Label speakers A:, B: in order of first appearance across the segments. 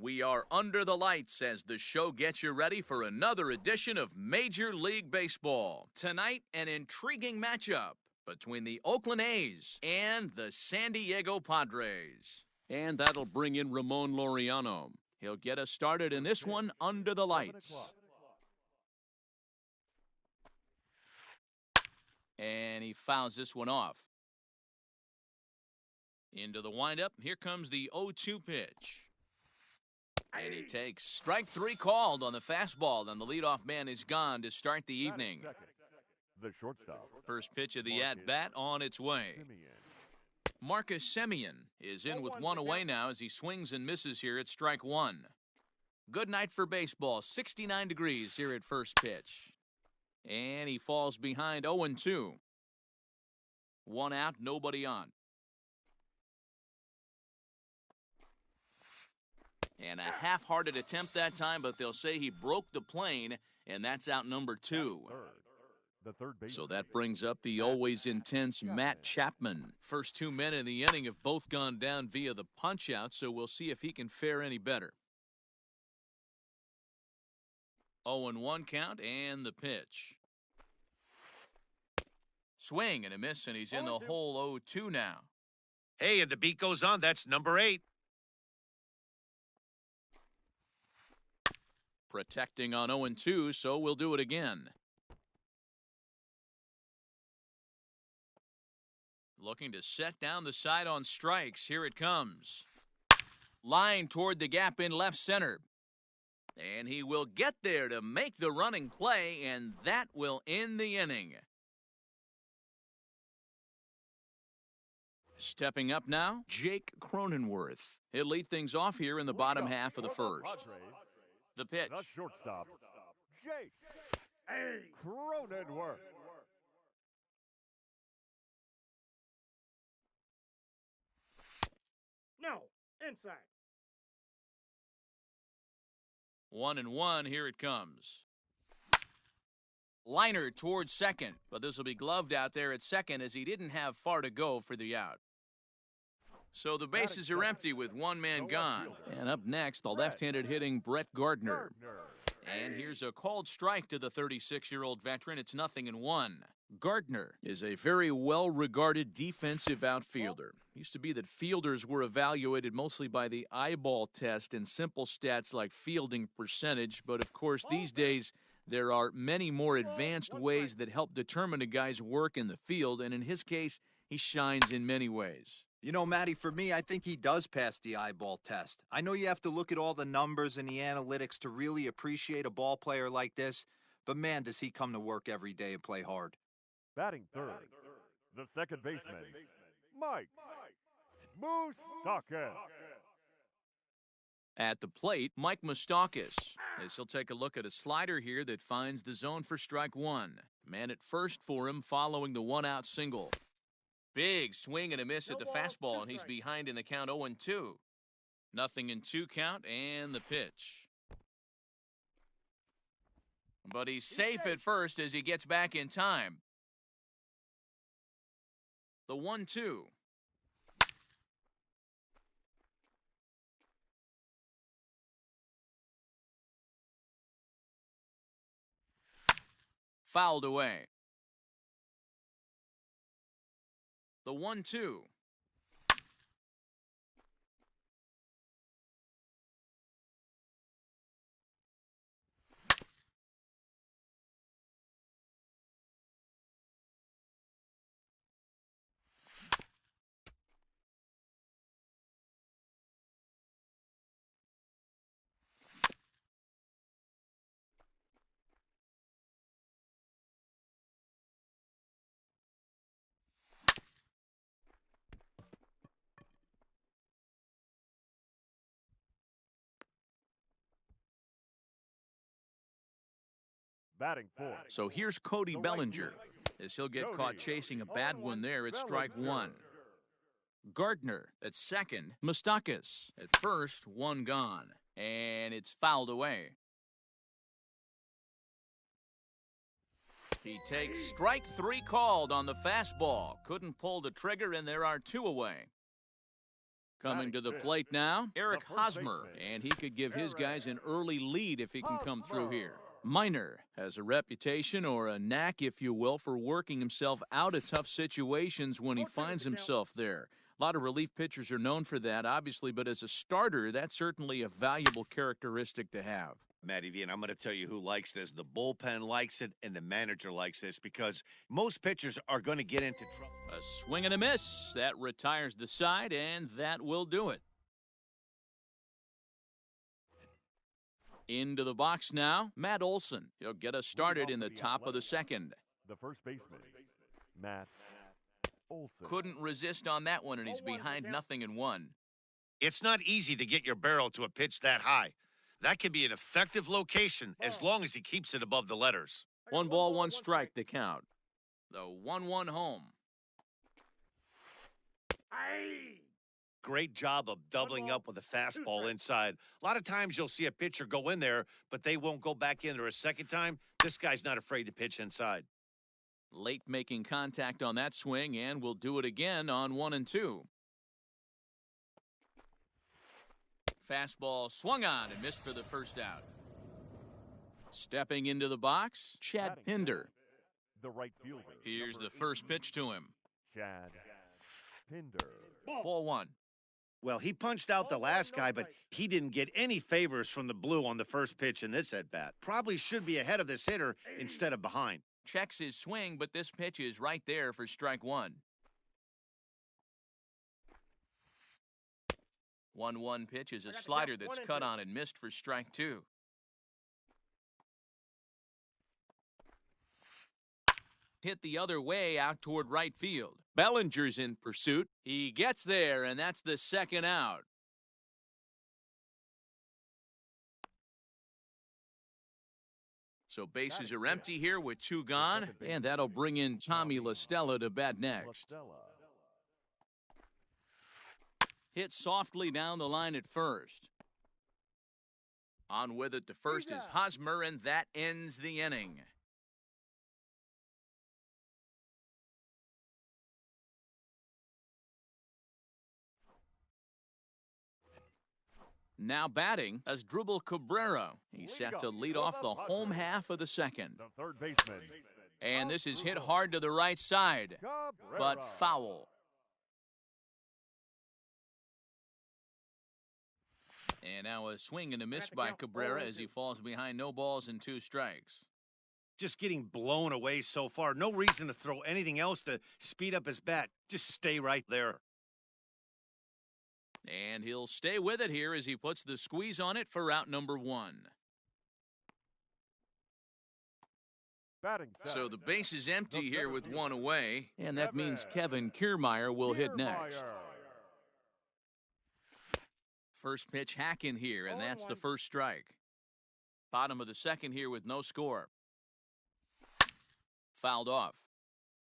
A: We are under the lights as the show gets you ready for another edition of Major League Baseball. Tonight, an intriguing matchup between the Oakland A's and the San Diego Padres. And that'll bring in Ramon Laureano. He'll get us started in this one under the lights. And he fouls this one off. Into the windup, here comes the 0-2 pitch. And he takes strike three called on the fastball, and the leadoff man is gone to start the evening.
B: The shortstop.
A: First pitch of the at-bat on its way. Marcus Semien is in with one away now as he swings and misses here at strike one. Good night for baseball. 69 degrees here at first pitch. And he falls behind 0-2. One out, nobody on. And a half-hearted attempt that time, but they'll say he broke the plane, and that's out number two. So that brings up the always intense Matt Chapman. First 2 men in the inning have both gone down via the punch-out, so we'll see if he can fare any better. 0-1 count, and the pitch. Swing and a miss, and he's in the hole 0-2 now.
C: Hey, and the beat goes on. That's number 8.
A: Protecting on 0-2, so we'll do it again. Looking to set down the side on strikes. Here it comes. Line toward the gap in left center. And he will get there to make the running play, and that will end the inning. Stepping up now, Jake Cronenworth. He'll lead things off here in the bottom half of the first. The pitch.
B: The shortstop, Jake Cronenworth.
D: No, inside.
A: 1-1, here it comes. Liner towards second, but this will be gloved out there at second as he didn't have far to go for the out. So the bases are empty with one man gone. And up next, the left-handed hitting Brett Gardner. And here's a called strike to the 36-year-old veteran. It's 0-1. Gardner is a very well-regarded defensive outfielder. Used to be that fielders were evaluated mostly by the eyeball test and simple stats like fielding percentage. But, of course, these days, there are many more advanced ways that help determine a guy's work in the field. And in his case, he shines in many ways.
E: You know, Matty, for me, I think he does pass the eyeball test. I know you have to look at all the numbers and the analytics to really appreciate a ball player like this, but man, does he come to work every day and play hard.
B: Batting third, the second baseman, Mike Moustakas.
A: At the plate, Mike Moustakas, as he'll take a look at a slider here that finds the zone for strike one. Man at first for him following the one-out single. Big swing and a miss at the fastball, and he's behind in the count 0-2. 0-2 count, and the pitch. But he's safe at first as he gets back in time. The 1-2. Fouled away. The 1-2.
B: Batting fourth.
A: So here's Cody Bellinger as he'll get caught chasing a bad one there at strike one. Gardner at second. Moustakas at first, one gone. And it's fouled away. He takes strike three called on the fastball. Couldn't pull the trigger, and there are two away. Coming to the plate now, Eric Hosmer, and he could give his guys an early lead if he can come through here. Miner has a reputation, or a knack, if you will, for working himself out of tough situations when he finds himself there. A lot of relief pitchers are known for that, obviously, but as a starter, that's certainly a valuable characteristic to have.
C: Matty V, and I'm going to tell you who likes this. The bullpen likes it, and the manager likes this, because most pitchers are going to get into trouble.
A: A swing and a miss. That retires the side, and that will do it. Into the box now, Matt Olson. He'll get us started in the top of the second.
B: The first baseman, Matt Olson.
A: Couldn't resist on that one, and he's behind 0-1.
C: It's not easy to get your barrel to a pitch that high. That can be an effective location as long as he keeps it above the letters.
A: 1 ball, 1 strike, the count. The 1-1 home.
C: Great job of doubling up with a fastball inside. A lot of times you'll see a pitcher go in there, but they won't go back in there a second time. This guy's not afraid to pitch inside.
A: Late making contact on that swing, and will do it again on 1 and 2. Fastball swung on and missed for the first out. Stepping into the box, Chad Pinder.
B: The right fielder.
A: Here's the first pitch to him.
B: Chad Pinder.
A: Ball 1.
C: Well, he punched out the last guy, but he didn't get any favors from the blue on the first pitch in this at-bat. Probably should be ahead of this hitter instead of behind.
A: Checks his swing, but this pitch is right there for strike 1. 1-1 pitch is a slider that's cut on and missed for strike 2. Hit the other way out toward right field. Bellinger's in pursuit. He gets there, and that's the second out. So bases are empty here with 2 gone, and that'll bring in Tommy La Stella to bat next. Hit softly down the line at first. On with it to first is Hosmer, and that ends the inning. Now batting as Drupal Cabrera. He's set to lead off the home half of the second.
B: The third baseman.
A: And this is hit hard to the right side, but foul. And now a swing and a miss by Cabrera as he falls behind 0 balls and 2 strikes.
C: Just getting blown away so far. No reason to throw anything else to speed up his bat. Just stay right there.
A: And he'll stay with it here as he puts the squeeze on it for out number 1. So the base is empty here with 1 away, and that means Kevin Kiermaier will hit next. First pitch hack in here, and that's the first strike. Bottom of the second here with no score. Fouled off.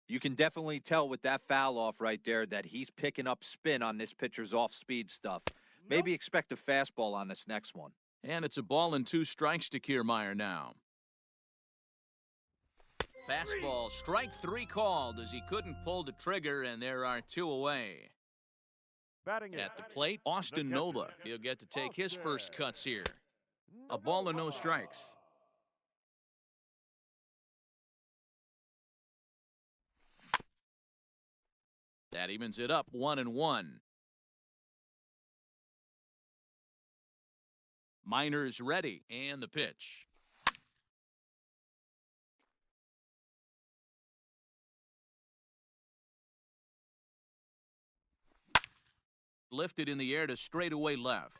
E: You can definitely tell with that foul off right there that he's picking up spin on this pitcher's off-speed stuff. Maybe expect a fastball on this next one.
A: And it's a ball and 2 strikes to Kiermaier now. Fastball, strike 3 called as he couldn't pull the trigger, and there are 2 away. At the plate, Austin Nola. He'll get to take his first cuts here. A ball and no strikes. That evens it up 1-1. Miner's ready, and the pitch. Lifted in the air to straightaway left.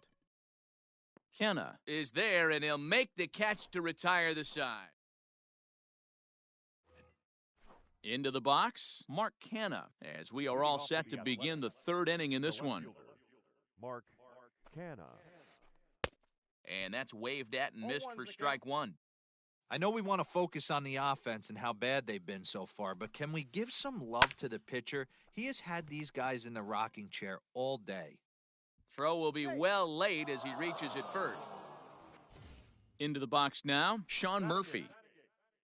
A: Kenna is there, and he'll make the catch to retire the side. Into the box, Mark Canha, as we are all set to begin the 3rd inning in this one.
B: Mark Canha.
A: And that's waved at and missed for strike 1.
E: I know we want to focus on the offense and how bad they've been so far, but can we give some love to the pitcher? He has had these guys in the rocking chair all day.
A: Throw will be well laid as he reaches it first. Into the box now, Sean Murphy.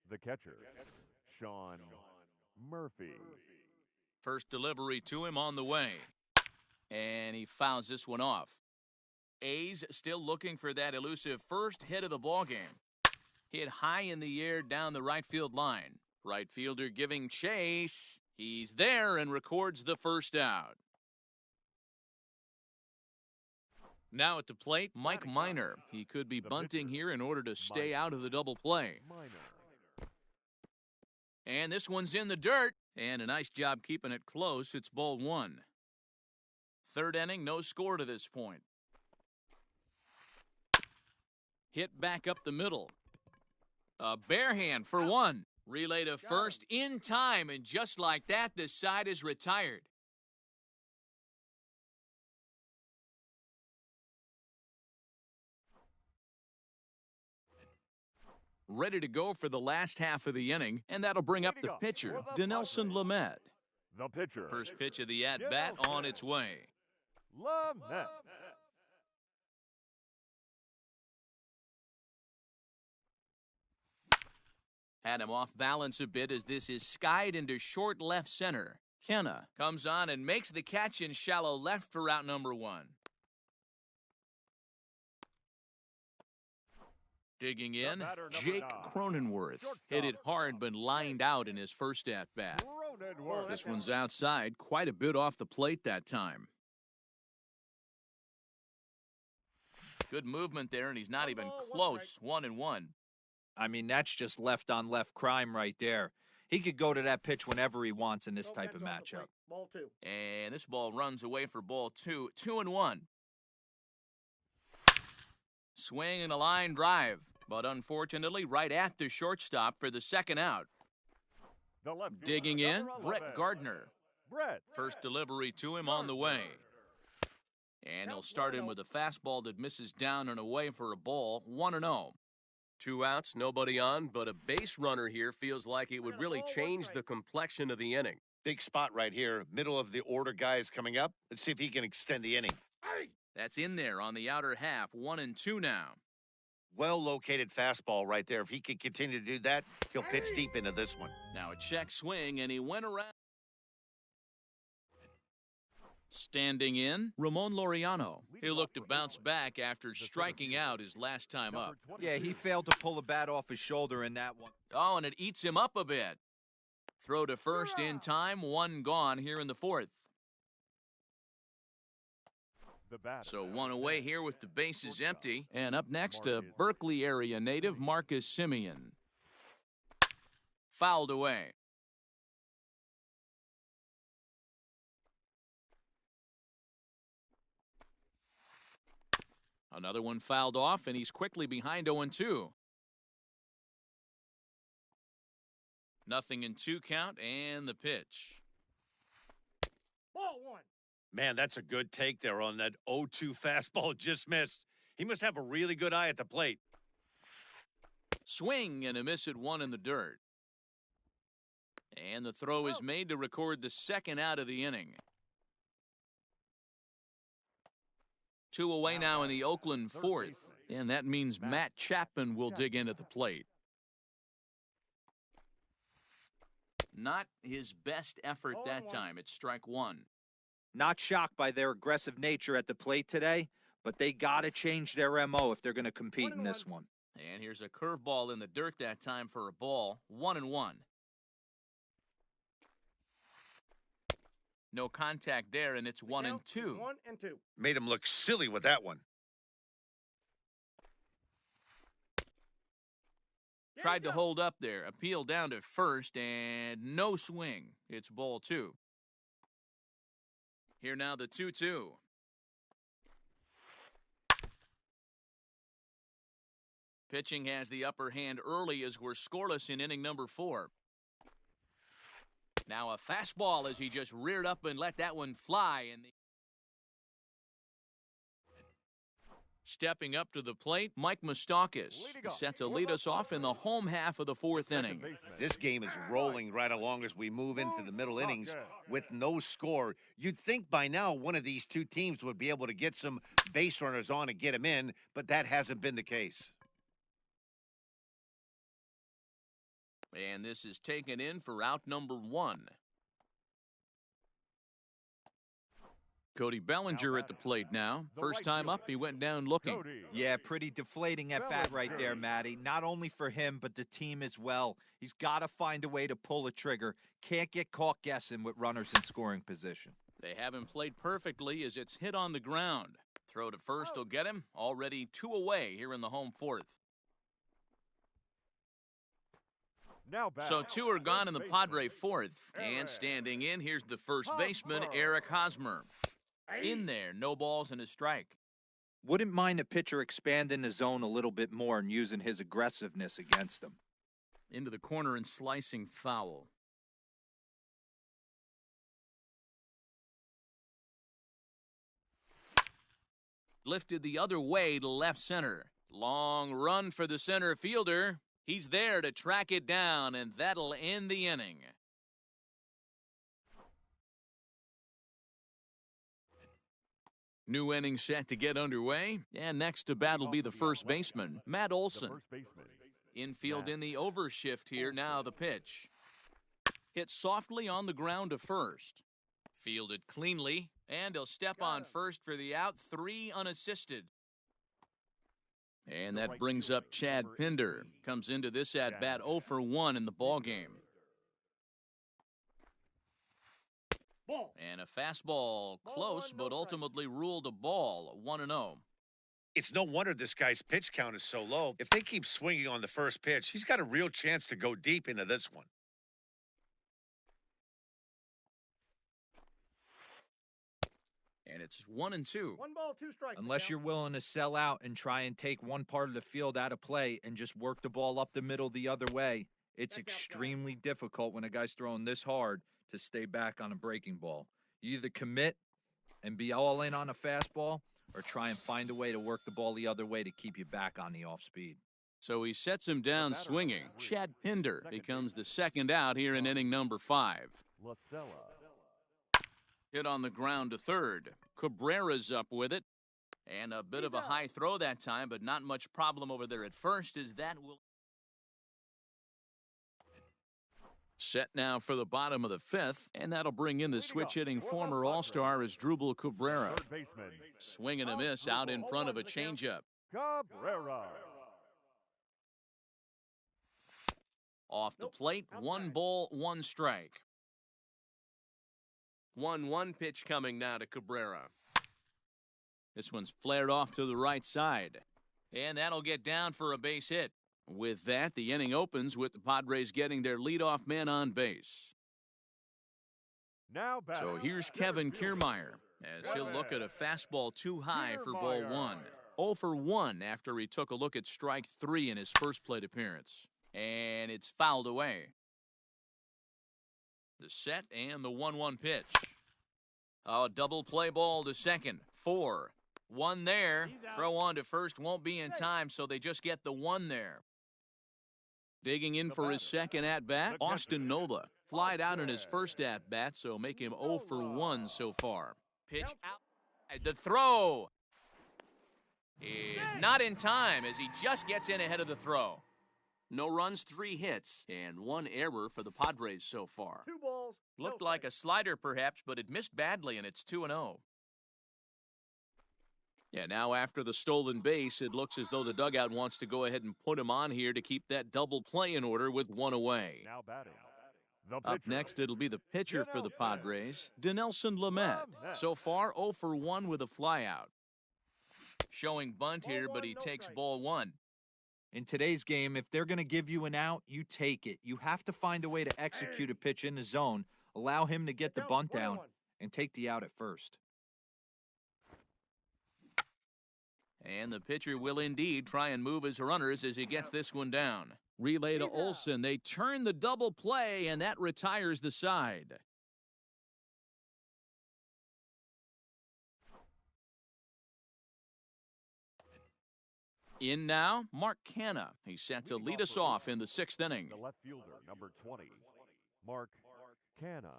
B: The catcher, Sean Murphy.
A: First delivery to him on the way. And he fouls this one off. A's still looking for that elusive first hit of the ballgame. Hit high in the air down the right field line. Right fielder giving chase. He's there and records the first out. Now at the plate, Mike Minor. He could be bunting here in order to stay out of the double play. And this one's in the dirt. And a nice job keeping it close. It's ball one. Third inning, no score to this point. Hit back up the middle. A bare hand for one. Relay to first in time, and just like that, the side is retired. Ready to go for the last half of the inning, and that'll bring up the pitcher, Dinelson Lamet.
B: The pitcher.
A: First pitch of the at-bat on its way.
B: Lamet.
A: Had him off balance a bit as this is skied into short left center. Kenna comes on and makes the catch in shallow left for out number one. Digging in, Jake Cronenworth. Hit it hard but lined out in his first at-bat. This one's outside, quite a bit off the plate that time. Good movement there, and he's not even close. 1-1.
E: I mean, that's just left-on-left crime right there. He could go to that pitch whenever he wants in this type of matchup.
D: Ball two.
A: And this ball runs away for ball two. 2-1. Swing and a line drive, but unfortunately right at the shortstop for the second out. Digging in, Brett Gardner. First delivery to him on the way. And he'll start him with a fastball that misses down and away for a ball. 1-0.
F: 2 outs, nobody on, but a base runner here feels like it would really change the complexion of the inning.
C: Big spot right here. Middle of the order guy is coming up. Let's see if he can extend the inning.
A: That's in there on the outer half. 1-2 now.
C: Well-located fastball right there. If he can continue to do that, he'll pitch deep into this one.
A: Now a check swing, and he went around. Standing in, Ramon Laureano. He'll look to bounce back after striking out his last time up.
E: Yeah, he failed to pull the bat off his shoulder in that one.
A: Oh, and it eats him up a bit. Throw to first in time, one gone here in the fourth. So one away here with the bases empty. And up next, a Berkeley area native, Marcus Simeon. Fouled away. Another one fouled off, and he's quickly behind 0-2. Nothing in 2 count, and the pitch.
D: Ball one.
C: Man, that's a good take there on that 0-2 fastball just missed. He must have a really good eye at the plate.
A: Swing and a miss at one in the dirt. And the throw is made to record the second out of the inning. 2 away now in the Oakland fourth. And that means Matt Chapman will dig in at the plate. Not his best effort that time. It's strike one.
E: Not shocked by their aggressive nature at the plate today, but they got to change their MO if they're going to compete in this one.
A: And here's a curveball in the dirt that time for a ball. 1-1. No contact there, and it's 1-2.
D: 1-2.
C: Made him look silly with that one.
A: Tried to hold up there. Appeal down to first, and no swing. It's ball 2. Here now the 2-2. Pitching has the upper hand early as we're scoreless in inning number 4. Now a fastball as he just reared up and let that one fly. Stepping up to the plate, Mike Moustakas, set to lead us off in the home half of the 4th inning.
C: This game is rolling right along as we move into the middle innings with no score. You'd think by now one of these two teams would be able to get some base runners on and get them in, but that hasn't been the case.
A: And this is taken in for out number 1. Cody Bellinger at the plate now. First time up, he went down looking.
E: Yeah, pretty deflating at bat right there, Matty. Not only for him, but the team as well. He's got to find a way to pull a trigger. Can't get caught guessing with runners in scoring position.
A: They haven't played perfectly as it's hit on the ground. Throw to first will get him. Already 2 away here in the home fourth.
B: Now back.
A: So 2 are gone in the Padre fourth. And standing in, here's the first baseman, Eric Hosmer. In there, no balls and a strike.
E: Wouldn't mind a pitcher expanding the zone a little bit more and using his aggressiveness against him.
A: Into the corner and slicing foul. Lifted the other way to left center. Long run for the center fielder. He's there to track it down, and that'll end the inning. New inning set to get underway, and next to bat will be the first baseman, Matt Olson. Infield in the overshift here, now the pitch. Hit softly on the ground to first. Fielded cleanly, and he'll step on first for the out, 3 unassisted. And that brings up Chad Pinder. Comes into this at-bat 0 for 1 in the ballgame. And a fastball close, but ultimately ruled a ball, 1-0.
C: It's no wonder this guy's pitch count is so low. If they keep swinging on the first pitch, he's got a real chance to go deep into this one.
A: And it's 1-2.
D: 1 ball, 2 strikes.
E: Unless you're willing to sell out and try and take one part of the field out of play and just work the ball up the middle the other way, it's extremely difficult when a guy's throwing this hard to stay back on a breaking ball. You either commit and be all in on a fastball or try and find a way to work the ball the other way to keep you back on the off speed.
A: So he sets him down swinging. Chad Pinder becomes the second out here in inning number 5. Hit on the ground to third. Cabrera's up with it. And a bit of a high throw that time, but not much problem over there at first as that will... Set now for the bottom of the 5th, and that'll bring in the switch-hitting former All-Star Asdrubal Cabrera. Swing and a miss out in front of a changeup.
B: Cabrera.
A: Off the plate, 1 ball, 1 strike. 1-1 pitch coming now to Cabrera. This one's flared off to the right side. And that'll get down for a base hit. With that, the inning opens with the Padres getting their leadoff man on base.
B: Now back.
A: So here's Kevin Kiermaier as he'll look at a fastball too high for ball 1. 0 for 1 after he took a look at strike 3 in his first plate appearance. And it's fouled away. The set and the 1-1 pitch. A double play ball to second. 4. 1 there. Throw on to first won't be in time, so they just get the 1 there. Digging in for his second at-bat, Austin Nola. Flied out in his first at-bat, so make him 0 for 1 so far. Pitch out. The throw is not in time as he just gets in ahead of the throw. No runs, 3 hits, and 1 error for the Padres so far.
D: 2 balls.
A: Looked like a slider perhaps, but it missed badly, and it's 2-0. Yeah, now after the stolen base, it looks as though the dugout wants to go ahead and put him on here to keep that double play in order with 1 away.
B: Now batting.
A: Up next, it'll be the pitcher for the Padres, Dinelson Lamet. So far, 0 for 1 with a flyout. Showing bunt here, but he takes ball 1.
E: In today's game, if they're going to give you an out, you take it. You have to find a way to execute a pitch in the zone, allow him to get the bunt down, and take the out at first.
A: And the pitcher will indeed try and move his runners as he gets this one down. Relay to Olson. They turn the double play, and that retires the side. In now, Mark Canha. He's set to lead us off in the 6th inning.
B: The left fielder, number 20, Mark Canha.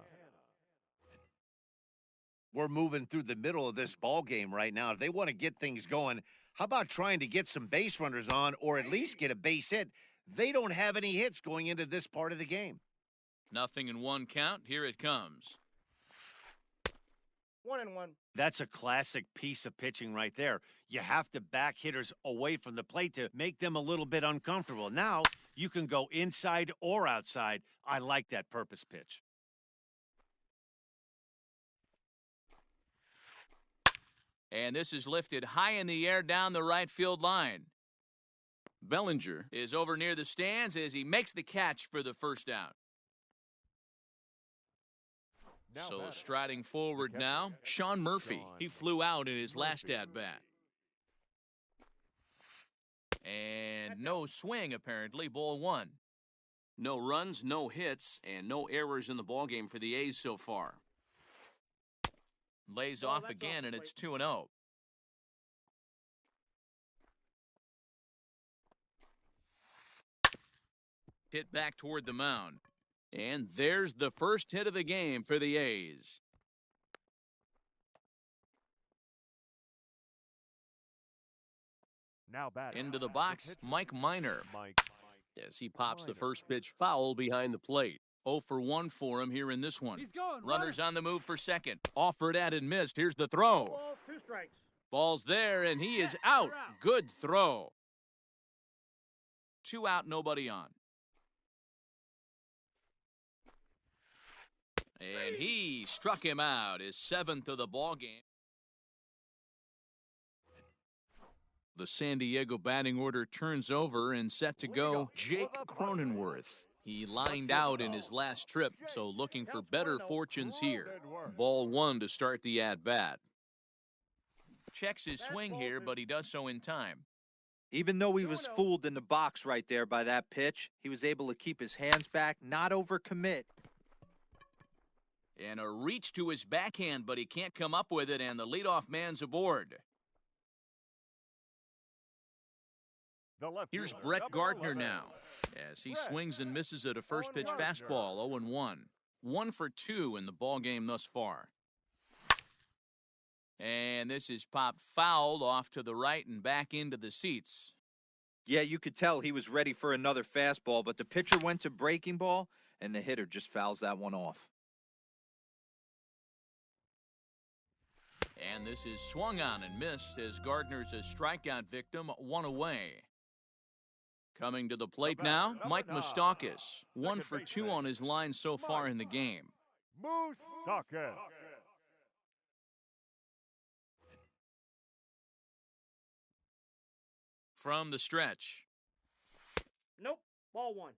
C: We're moving through the middle of this ball game right now. If they want to get things going, how about trying to get some base runners on or at least get a base hit? They don't have any hits going into this part of the game.
A: 0-1 count. Here it comes.
D: 1-1.
C: That's a classic piece of pitching right there. You have to back hitters away from the plate to make them a little bit uncomfortable. Now, you can go inside or outside. I like that purpose pitch.
A: And this is lifted high in the air down the right field line. Bellinger is over near the stands as he makes the catch for the first out. So striding forward now, Sean Murphy. He flew out in his last at-bat. And no swing, apparently, ball one.
F: No runs, no hits, and no errors in the ballgame for the A's so far.
A: Lays off again, and it's 2-0. Hit back toward the mound. And there's the first hit of the game for the A's.
B: Now batting.
A: Into the box, Mike Minor. As he pops the first pitch
F: Foul behind the plate.
A: 0 for 1 for him here in this one.
D: He's going.
A: Runners on the move for second. Offered at and missed. Here's the throw.
D: Ball, 2 strikes.
A: Ball's there, and he is out. Good throw. 2 out, nobody on. And he struck him out, his 7th of the ball game. The San Diego batting order turns over and set to go Jake Cronenworth. He lined out in his last trip, so looking for better fortunes here. Ball 1 to start the at-bat. Checks his swing here, but he does so in time.
E: Even though he was fooled in the box right there by that pitch, he was able to keep his hands back, not overcommit.
A: And a reach to his backhand, but he can't come up with it, and the leadoff man's aboard. Here's Brett Gardner now, as he swings and misses at a first pitch fastball, 0-1. 1 for 2 in the ballgame thus far. And this is popped fouled off to the right and back into the seats.
E: Yeah, you could tell he was ready for another fastball, but the pitcher went to breaking ball, and the hitter just fouls that one off.
A: And this is swung on and missed as Gardner's a strikeout victim, 1 away. Coming to the plate now, Mike Moustakas. 1 for 2 on his line so far in the game.
B: Moustakas.
A: From the stretch.
D: Nope. Ball 1.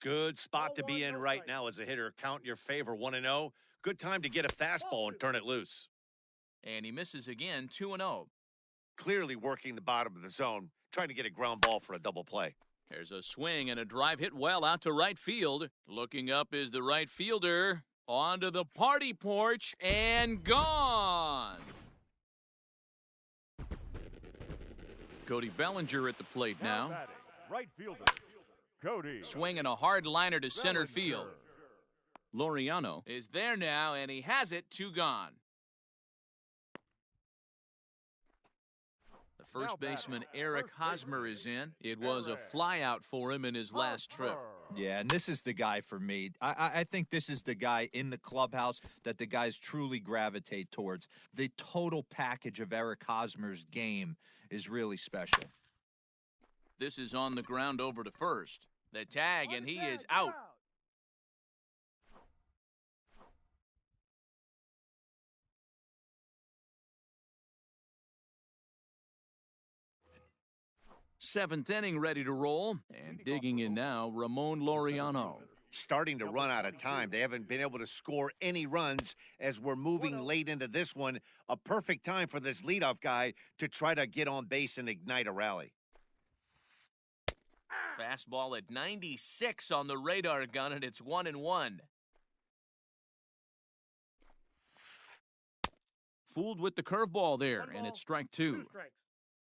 C: Good spot to be in right now as a hitter. Count your favor, 1-0. Good time to get a fastball and turn it loose.
A: And he misses again, 2-0.
C: Clearly working the bottom of the zone, trying to get a ground ball for a double play.
A: There's a swing and a drive hit well out to right field. Looking up is the right fielder. Onto the party porch and gone. Cody Bellinger at the plate now.
B: Right fielder, Cody.
A: Swinging a hard liner to center field. Laureano is there now, and he has it, 2 gone. The first baseman, Eric Hosmer, is in. It was a flyout for him in his last trip.
E: Yeah, and this is the guy for me. I think this is the guy in the clubhouse that the guys truly gravitate towards. The total package of Eric Hosmer's game is really special.
A: This is on the ground over to first. The tag, and he is out. Seventh inning ready to roll, and digging in now, Ramon Laureano.
C: Starting to run out of time. They haven't been able to score any runs as we're moving late into this one. A perfect time for this leadoff guy to try to get on base and ignite a rally.
A: Fastball at 96 on the radar gun, and it's 1-1. Fooled with the curveball there, and it's strike 2.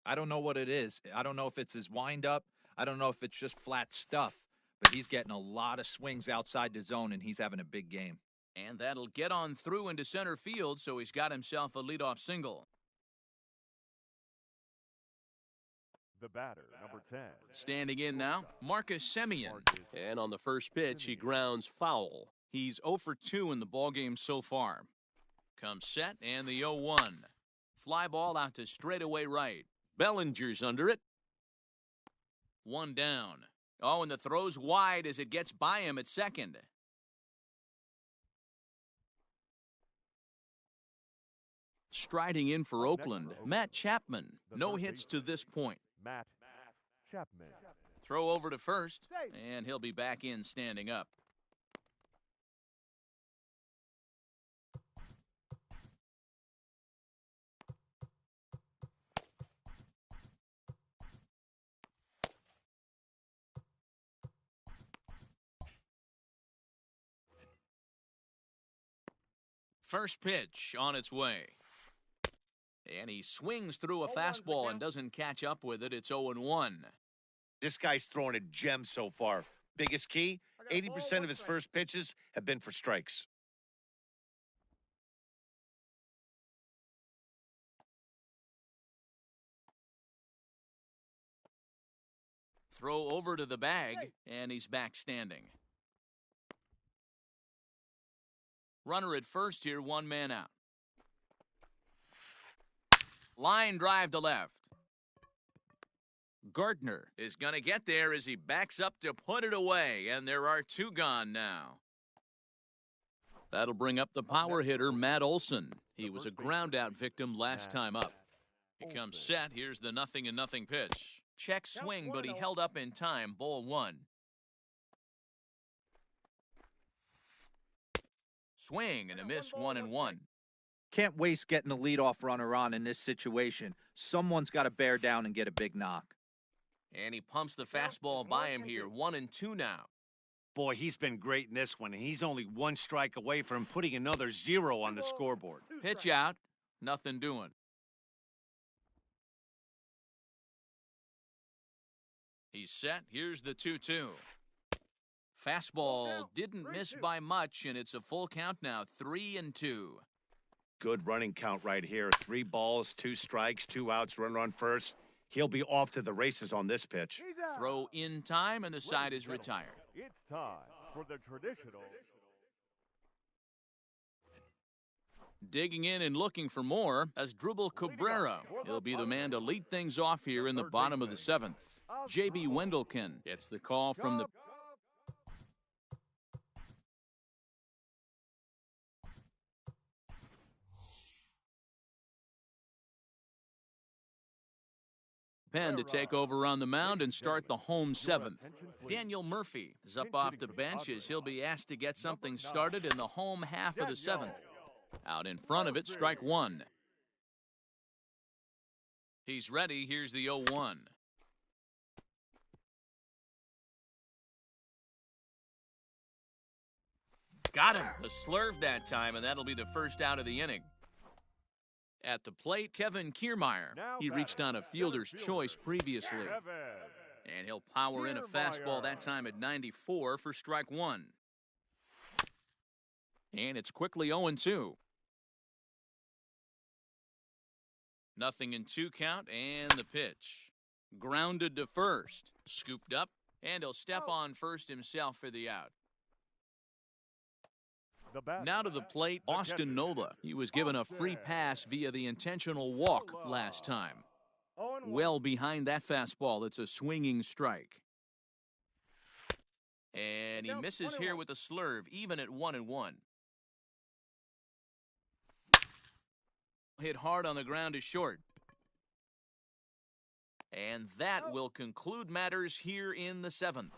E: I don't know what it is. I don't know if it's his windup. I don't know if it's just flat stuff. But he's getting a lot of swings outside the zone, and he's having a big game.
A: And that'll get on through into center field, so he's got himself a leadoff single.
B: The batter, number 10.
A: Standing in now, Marcus Semien.
F: And on the first pitch, he grounds foul.
A: He's 0 for 2 in the ballgame so far. Comes set and the 0-1. Fly ball out to straightaway right. Bellinger's under it. One down. Oh, and the throw's wide as it gets by him at second. Striding in for Oakland, Matt Chapman. No hits to this point.
B: Matt Chapman.
A: Throw over to first, and he'll be back in standing up. First pitch on its way. And he swings through a fastball and doesn't catch up with it. It's 0-1.
C: This guy's throwing a gem so far. Biggest key, 80% of his first pitches have been for strikes.
A: Throw over to the bag, and he's back standing. Runner at first here, one man out. Line drive to left. Gardner is going to get there as he backs up to put it away, and there are two gone now. That'll bring up the power hitter, Matt Olson. He was a ground-out victim last time up. He comes set. Here's the 0-0 pitch. Check swing, but he held up in time. Ball one. Swing and a miss, 1-1.
E: Can't waste getting a leadoff runner on in this situation. Someone's got to bear down and get a big knock.
A: And he pumps the fastball by him here. 1-2 now.
C: Boy, he's been great in this one, and he's only one strike away from putting another 0 on the scoreboard.
A: Pitch out. Nothing doing. He's set. Here's the 2-2. Fastball didn't miss by much, and it's a full count now, 3-2.
C: Good running count right here. 3 balls, 2 strikes, 2 outs, runner on first. He'll be off to the races on this pitch.
A: Throw in time, and the side is retired.
B: It's time for the traditional.
A: Digging in and looking for more as Drupal Cabrera. He'll be the man to lead things off here in the bottom of the 7th. J.B. Wendelken gets the call from the... pen to take over on the mound and start the home 7th. Daniel Murphy is up off the bench as he'll be asked to get something started in the home half of the 7th. Out in front of it, strike one. He's ready. Here's the 0-1. Got him. A slurve that time, and that'll be the first out of the inning. At the plate, Kevin Kiermaier. He reached on a fielder's choice previously. And he'll power in a fastball that time at 94 for strike one. And it's quickly 0-2. 0-2 count, and the pitch. Grounded to first. Scooped up, and he'll step on first himself for the out. Now to the plate, Austin Nola. He was given a free pass via the intentional walk last time. Well behind that fastball, it's a swinging strike. And he misses here with a slurve, even at 1-1. Hit hard on the ground to short. And that will conclude matters here in the 7th.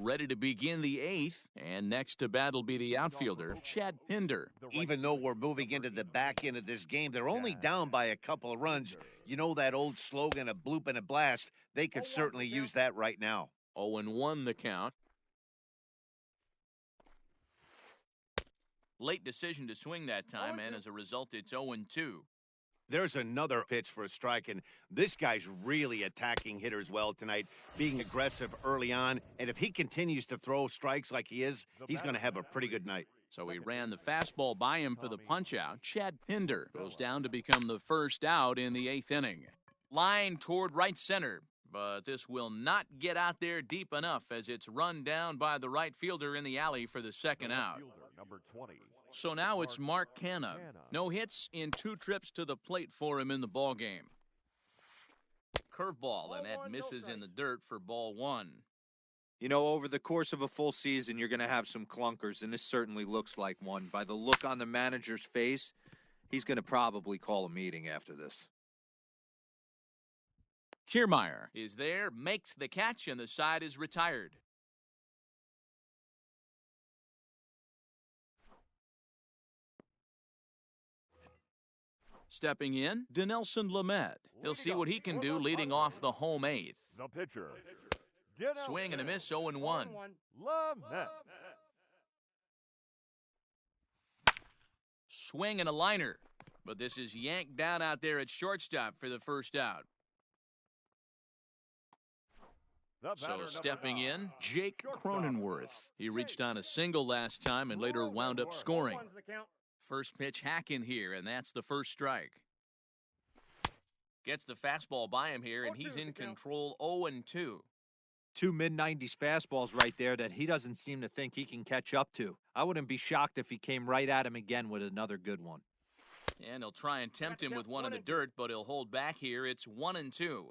A: Ready to begin the 8th, and next to bat will be the outfielder, Chad Pinder.
C: Even though we're moving into the back end of this game, they're only down by a couple of runs. You know that old slogan, a bloop and a blast? They could certainly use that right now.
A: 0-1 the count. Late decision to swing that time, and as a result, it's 0-2.
C: There's another pitch for a strike, and this guy's really attacking hitters well tonight, being aggressive early on. And if he continues to throw strikes like he is, he's going to have a pretty good night.
A: So he ran the fastball by him for the punch-out. Chad Pinder goes down to become the first out in the 8th inning. Line toward right center. But this will not get out there deep enough as it's run down by the right fielder in the alley for the second out.
B: Fielder, number 20.
A: So now it's Mark Canna. No hits in 2 trips to the plate for him in the ballgame. Curveball, and that misses in the dirt for ball 1.
E: You know, over the course of a full season, you're going to have some clunkers, and this certainly looks like one. By the look on the manager's face, he's going to probably call a meeting after this.
A: Kiermaier is there, makes the catch, and the side is retired. Stepping in, Dinelson Lamet. He'll see what he can do leading off the home 8th.
B: The pitcher.
A: Swing and a miss, 0-1.
B: Lamet.
A: Swing and a liner. But this is yanked down out there at shortstop for the first out. So stepping in, Jake Cronenworth. He reached on a single last time and later wound up scoring. First pitch hack in here, and that's the first strike. Gets the fastball by him here, and he's in control, 0-2.
E: 2 mid-90s fastballs right there that he doesn't seem to think he can catch up to. I wouldn't be shocked if he came right at him again with another good one.
A: And he'll try and tempt him with one in the dirt, but he'll hold back here. It's 1-2.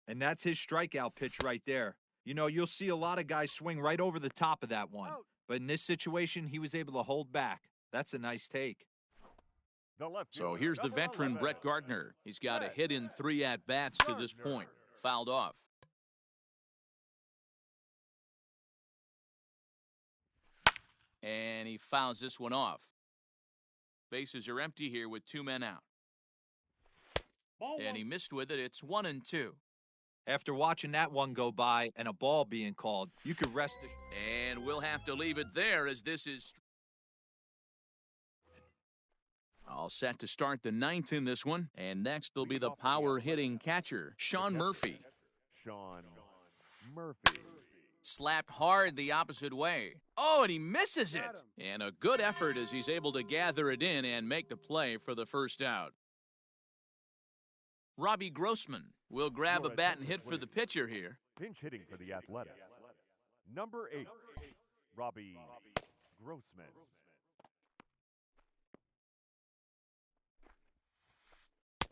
E: And that's his strikeout pitch right there. You know, you'll see a lot of guys swing right over the top of that one. But in this situation, he was able to hold back. That's a nice take.
A: So here's the veteran Brett Gardner. He's got a hit in 3 at-bats to this point. Fouled off. And he fouls this one off. Bases are empty here with 2 men out. And he missed with it. It's 1-2.
E: After watching that one go by and a ball being called, you could rest assured.
A: And we'll have to leave it there as this is all set to start the 9th in this one. And next will be the power-hitting catcher, Sean Murphy.
B: Sean Murphy.
A: Slapped hard the opposite way. Oh, and he misses it. And a good effort as he's able to gather it in and make the play for the first out. Robbie Grossman will grab a bat and hit for the pitcher here.
B: Pinch hitting for the Athletics. Number 8, Robbie Grossman.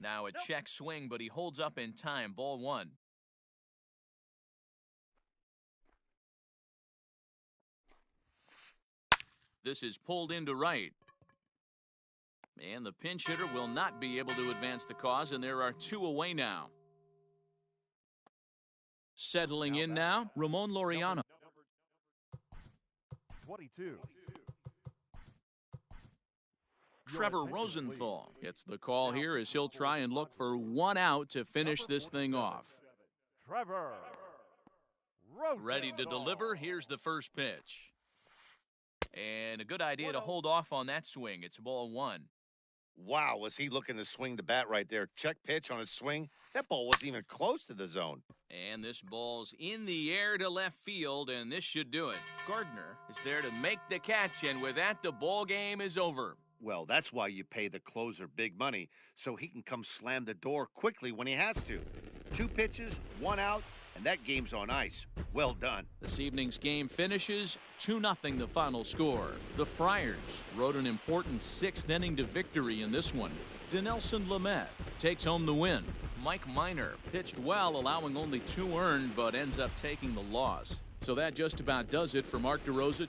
A: Now a check swing, but he holds up in time. Ball 1. This is pulled into right. And the pinch hitter will not be able to advance the cause, and there are 2 away now. Settling in now, Ramon Laureano.
B: 22.
A: Trevor Rosenthal gets the call here as he'll try and look for 1 out to finish this thing off.
B: Trevor Rosenthal.
A: Ready to deliver. Here's the first pitch. And a good idea to hold off on that swing. It's ball 1.
C: Wow, was he looking to swing the bat right there? Check pitch on his swing. That ball wasn't even close to the zone.
A: And this ball's in the air to left field, and this should do it. Gardner is there to make the catch, and with that, the ball game is over.
C: Well, that's why you pay the closer big money, so he can come slam the door quickly when he has to. 2 pitches, 1 out, and that game's on ice. Well done.
A: This evening's game finishes 2-0 the final score. The Friars rode an important 6th inning to victory in this one. Dinelson Lamet takes home the win. Mike Minor pitched well, allowing only 2 earned, but ends up taking the loss. So that just about does it for Mark DeRosa.